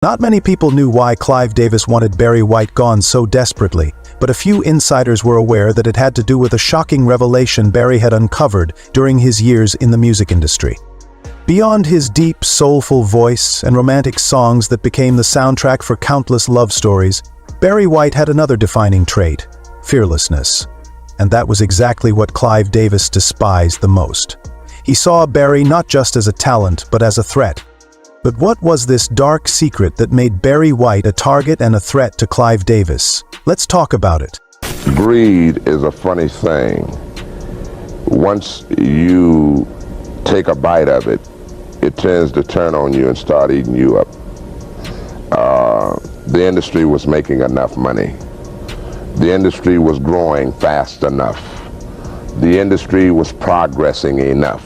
Not many people knew why Clive Davis wanted Barry White gone so desperately, but a few insiders were aware that it had to do with a shocking revelation Barry had uncovered during his years in the music industry. Beyond his deep, soulful voice and romantic songs that became the soundtrack for countless love stories, Barry White had another defining trait: fearlessness. And that was exactly what Clive Davis despised the most. He saw Barry not just as a talent, but as a threat. But what was this dark secret that made Barry White a target and a threat to Clive Davis? Let's talk about it. Greed is a funny thing. Once you take a bite of it, it tends to turn on you and start eating you up. The industry was making enough money. The industry was growing fast enough. The industry was progressing enough.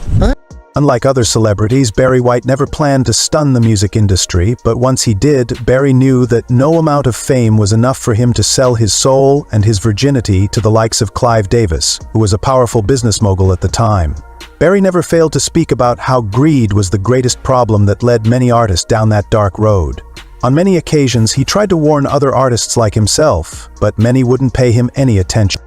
Unlike other celebrities, Barry White never planned to stun the music industry, but once he did, Barry knew that no amount of fame was enough for him to sell his soul and his virginity to the likes of Clive Davis, who was a powerful business mogul at the time. Barry never failed to speak about how greed was the greatest problem that led many artists down that dark road. On many occasions, he tried to warn other artists like himself, but many wouldn't pay him any attention.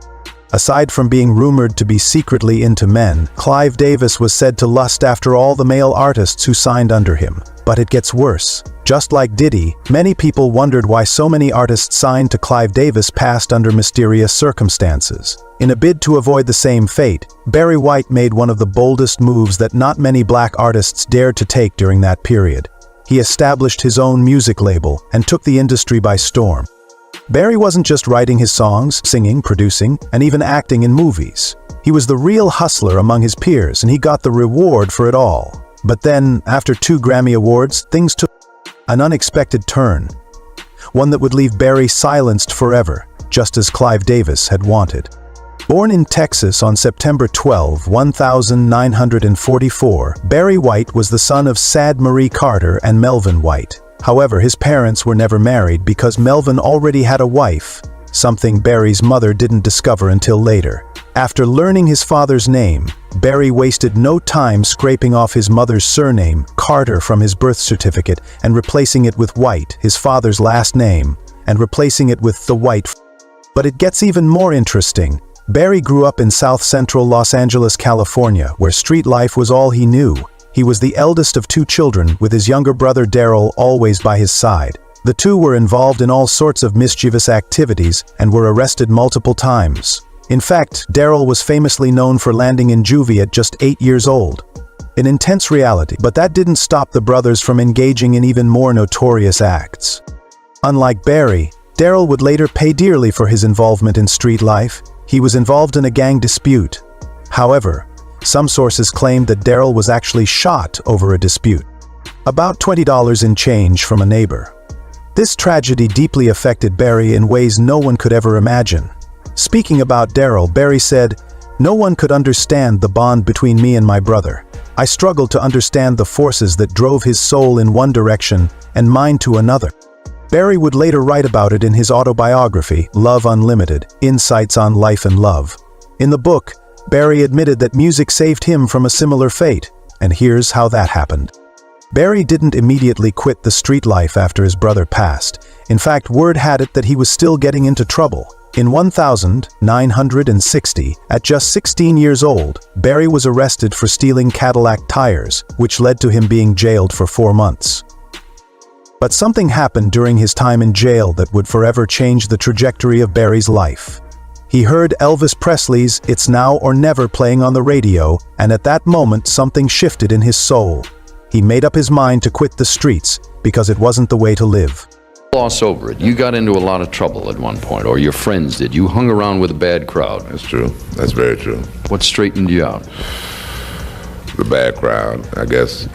Aside from being rumored to be secretly into men, Clive Davis was said to lust after all the male artists who signed under him. But it gets worse. Just like Diddy, many people wondered why so many artists signed to Clive Davis passed under mysterious circumstances. In a bid to avoid the same fate, Barry White made one of the boldest moves that not many black artists dared to take during that period. He established his own music label and took the industry by storm. Barry wasn't just writing his songs, singing, producing, and even acting in movies. He was the real hustler among his peers, and he got the reward for it all. But then, after 2 Grammy Awards, things took an unexpected turn. One that would leave Barry silenced forever, just as Clive Davis had wanted. Born in Texas on September 12, 1944, Barry White was the son of Sad Marie Carter and Melvin White. However, his parents were never married because Melvin already had a wife, something Barry's mother didn't discover until later. After learning his father's name, Barry wasted no time scraping off his mother's surname, Carter, from his birth certificate and replacing it with White, his father's last name, and replacing it with the White. But it gets even more interesting. Barry grew up in South Central Los Angeles, California, where street life was all he knew. He was the eldest of 2 children, with his younger brother Daryl always by his side. The two were involved in all sorts of mischievous activities and were arrested multiple times. In fact, Daryl was famously known for landing in juvie at just 8 years old. An intense reality, but that didn't stop the brothers from engaging in even more notorious acts. Unlike Barry, Daryl would later pay dearly for his involvement in street life. He was involved in a gang dispute. However, some sources claimed that Daryl was actually shot over a dispute. About $20 in change from a neighbor. This tragedy deeply affected Barry in ways no one could ever imagine. Speaking about Daryl, Barry said, "No one could understand the bond between me and my brother. I struggled to understand the forces that drove his soul in one direction and mine to another." Barry would later write about it in his autobiography, Love Unlimited: Insights on Life and Love. In the book, Barry admitted that music saved him from a similar fate, and here's how that happened. Barry didn't immediately quit the street life after his brother passed. In fact, word had it that he was still getting into trouble. In 1960, at just 16 years old, Barry was arrested for stealing Cadillac tires, which led to him being jailed for 4 months. But something happened during his time in jail that would forever change the trajectory of Barry's life. He heard Elvis Presley's "It's Now or Never" playing on the radio, and at that moment something shifted in his soul. He made up his mind to quit the streets because it wasn't the way to live. Gloss over it. You got into a lot of trouble at one point, or your friends did. You hung around with a bad crowd. That's true. That's very true. What straightened you out? The bad crowd, I guess.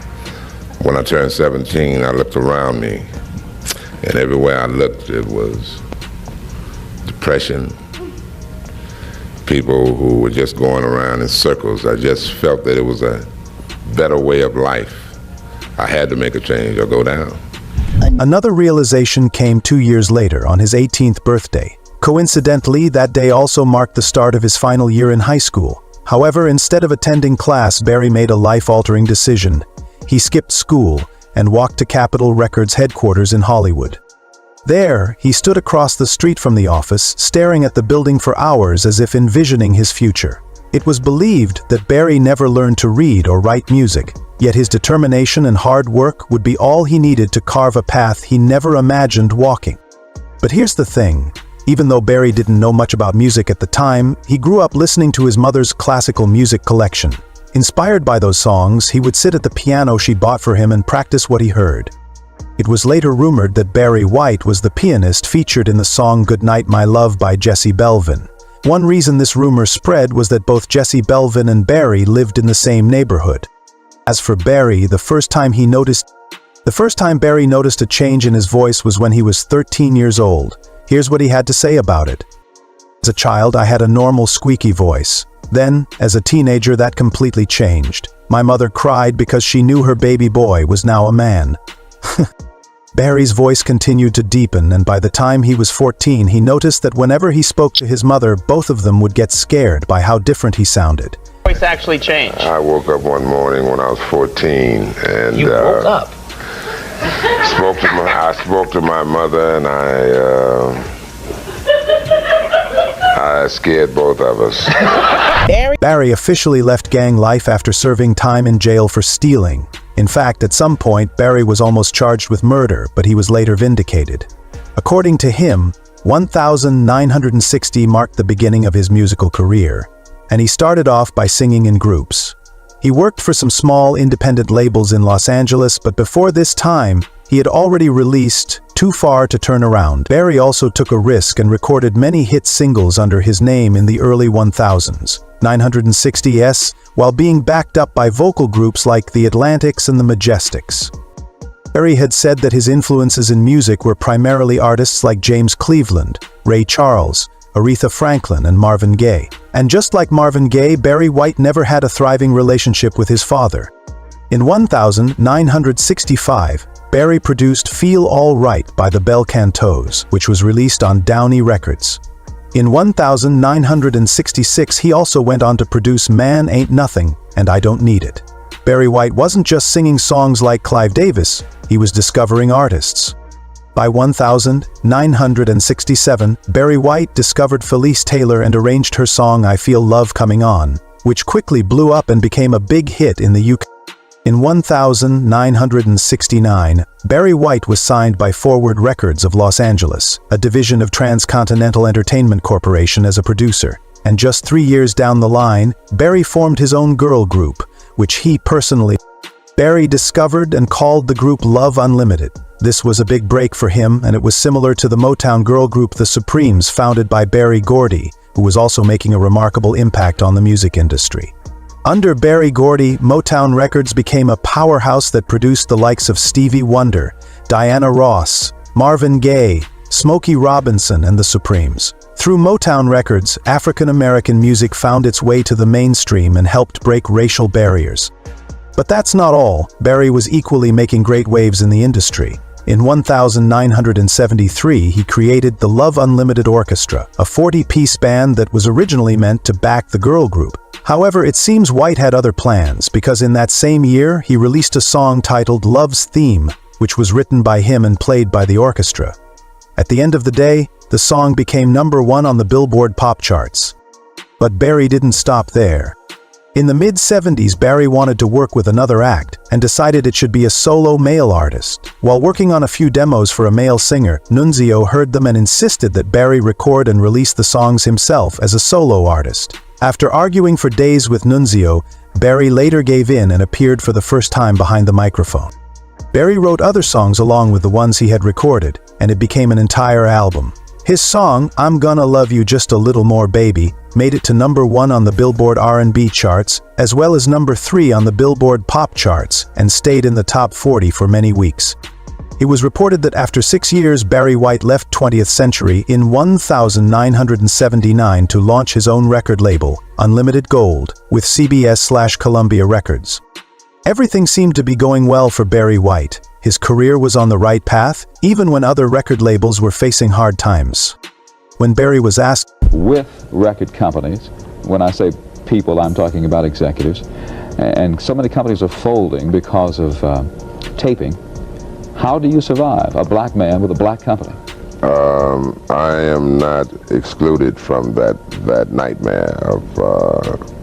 When I turned 17, I looked around me, and everywhere I looked, it was depression. People who were just going around in circles. I just felt that it was a better way of life. I had to make a change or go down. Another realization came 2 years later, on his 18th birthday. Coincidentally, that day also marked the start of his final year in high school. However, instead of attending class, Barry made a life-altering decision. He skipped school, and walked to Capitol Records headquarters in Hollywood. There, he stood across the street from the office, staring at the building for hours as if envisioning his future. It was believed that Barry never learned to read or write music, yet his determination and hard work would be all he needed to carve a path he never imagined walking. But here's the thing. Even though Barry didn't know much about music at the time, he grew up listening to his mother's classical music collection. Inspired by those songs, he would sit at the piano she bought for him and practice what he heard. It was later rumored that Barry White was the pianist featured in the song Goodnight My Love by Jesse Belvin. One reason this rumor spread was that both Jesse Belvin and Barry lived in the same neighborhood. As for Barry, the first time Barry noticed a change in his voice was when he was 13 years old. Here's what he had to say about it. As a child, I had a normal squeaky voice. Then, as a teenager, that completely changed. My mother cried because she knew her baby boy was now a man. Barry's voice continued to deepen, and by the time he was 14, he noticed that whenever he spoke to his mother, both of them would get scared by how different he sounded. Voice actually changed. I woke up one morning when I was 14, and You woke up? I spoke to my mother, and I scared both of us. Barry officially left gang life after serving time in jail for stealing. In fact, at some point, Barry was almost charged with murder, but he was later vindicated. According to him, 1960 marked the beginning of his musical career, and he started off by singing in groups. He worked for some small independent labels in Los Angeles, but before this time, he had already released Too Far to Turn Around. Barry also took a risk and recorded many hit singles under his name in the early 1000s, 960s, while being backed up by vocal groups like the Atlantics and the Majestics. Barry had said that his influences in music were primarily artists like James Cleveland, Ray Charles, Aretha Franklin, and Marvin Gaye. And just like Marvin Gaye, Barry White never had a thriving relationship with his father. In 1965, Barry produced Feel All Right by the Bel Cantos, which was released on Downey Records. In 1966, he also went on to produce Man Ain't Nothing and I Don't Need It. Barry White wasn't just singing songs like Clive Davis, he was discovering artists. By 1967, Barry White discovered Felice Taylor and arranged her song I Feel Love Coming On, which quickly blew up and became a big hit in the UK. In 1969, Barry White was signed by Forward Records of Los Angeles, a division of Transcontinental Entertainment Corporation, as a producer. And just 3 years down the line, Barry formed his own girl group, which he personally discovered and called the group Love Unlimited. This was a big break for him, and it was similar to the Motown girl group The Supremes, founded by Berry Gordy, who was also making a remarkable impact on the music industry. Under Berry Gordy, Motown Records became a powerhouse that produced the likes of Stevie Wonder, Diana Ross, Marvin Gaye, Smokey Robinson, and The Supremes. Through Motown Records, African American music found its way to the mainstream and helped break racial barriers. But that's not all. Barry was equally making great waves in the industry. In 1973, he created the Love Unlimited Orchestra, a 40-piece band that was originally meant to back the girl group. However, it seems White had other plans, because in that same year, he released a song titled Love's Theme, which was written by him and played by the orchestra. At the end of the day, the song became #1 on the Billboard pop charts. But Barry didn't stop there. In the mid-70s, Barry wanted to work with another act and decided it should be a solo male artist. While working on a few demos for a male singer, Nunzio heard them and insisted that Barry record and release the songs himself as a solo artist. After arguing for days with Nunzio, Barry later gave in and appeared for the first time behind the microphone. Barry wrote other songs along with the ones he had recorded, and it became an entire album. His song, I'm Gonna Love You Just a Little More Baby, made it to #1 on the Billboard R&B charts, as well as #3 on the Billboard pop charts, and stayed in the top 40 for many weeks. It was reported that after 6 years, Barry White left 20th Century in 1979 to launch his own record label, Unlimited Gold, with CBS/Columbia Records. Everything seemed to be going well for Barry White. His career was on the right path, even when other record labels were facing hard times. When Barry was asked with record companies, when I say people, I'm talking about executives, and so many companies are folding because of taping. How do you survive, a black man with a black company? I am not excluded from that nightmare of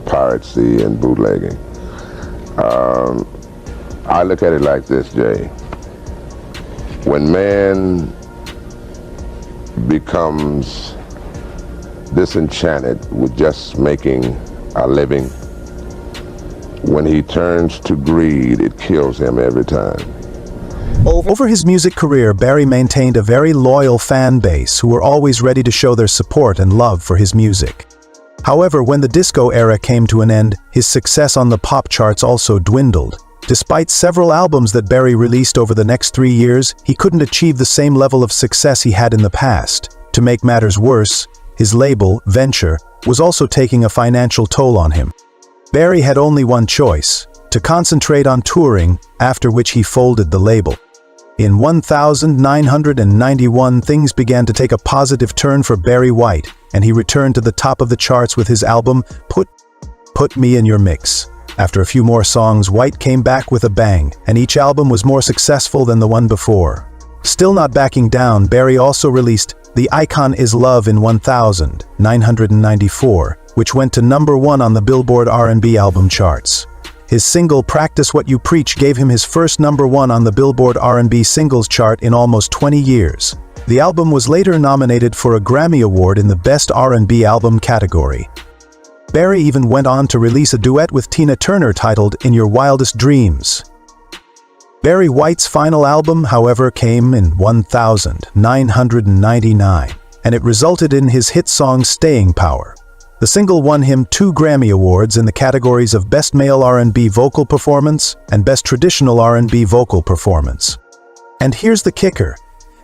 piracy and bootlegging. I look at it like this, Jay. When man becomes disenchanted with just making a living, when he turns to greed, it kills him every time. Over his music career, Barry maintained a very loyal fan base who were always ready to show their support and love for his music. However, when the disco era came to an end, his success on the pop charts also dwindled. Despite several albums that Barry released over the next 3 years, he couldn't achieve the same level of success he had in the past. To make matters worse, his label, Venture, was also taking a financial toll on him. Barry had only one choice: to concentrate on touring, after which he folded the label. In 1991, things began to take a positive turn for Barry White, and he returned to the top of the charts with his album, Put Me in Your Mix. After a few more songs, White came back with a bang, and each album was more successful than the one before. Still not backing down, Barry also released The Icon Is Love in 1994, which went to #1 on the Billboard R&B album charts. His single Practice What You Preach gave him his first #1 on the Billboard R&B singles chart in almost 20 years. The album was later nominated for a Grammy Award in the Best R&B Album category. Barry even went on to release a duet with Tina Turner titled In Your Wildest Dreams. Barry White's final album, however, came in 1999, and it resulted in his hit song Staying Power. The single won him 2 Grammy Awards in the categories of Best Male R&B Vocal Performance and Best Traditional R&B Vocal Performance. And here's the kicker: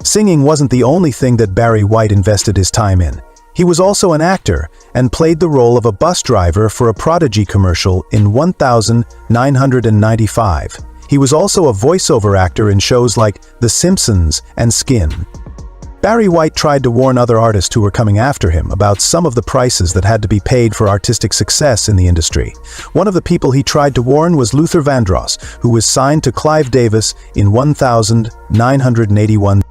singing wasn't the only thing that Barry White invested his time in. He was also an actor and played the role of a bus driver for a Prodigy commercial in 1995. He was also a voiceover actor in shows like The Simpsons and Skin. Barry White tried to warn other artists who were coming after him about some of the prices that had to be paid for artistic success in the industry. One of the people he tried to warn was Luther Vandross, who was signed to Clive Davis in 1981.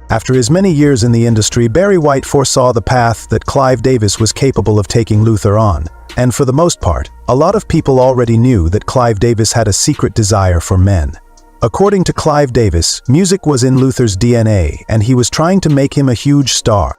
After his many years in the industry, Barry White foresaw the path that Clive Davis was capable of taking Luther on. And for the most part, a lot of people already knew that Clive Davis had a secret desire for men. According to Clive Davis, music was in Luther's DNA, and he was trying to make him a huge star.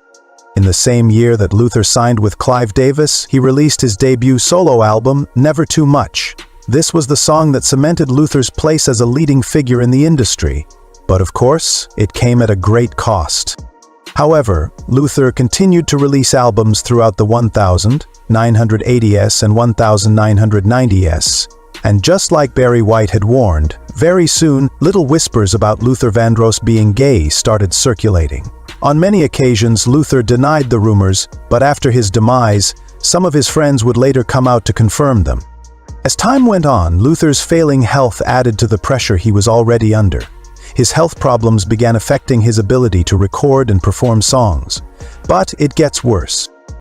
In the same year that Luther signed with Clive Davis, he released his debut solo album, Never Too Much. This was the song that cemented Luther's place as a leading figure in the industry. But of course, it came at a great cost. However, Luther continued to release albums throughout the 1980s and 1990s. And just like Barry White had warned, very soon, little whispers about Luther Vandross being gay started circulating. On many occasions, Luther denied the rumors, but after his demise, some of his friends would later come out to confirm them. As time went on, Luther's failing health added to the pressure he was already under. His health problems began affecting his ability to record and perform songs. But it gets worse.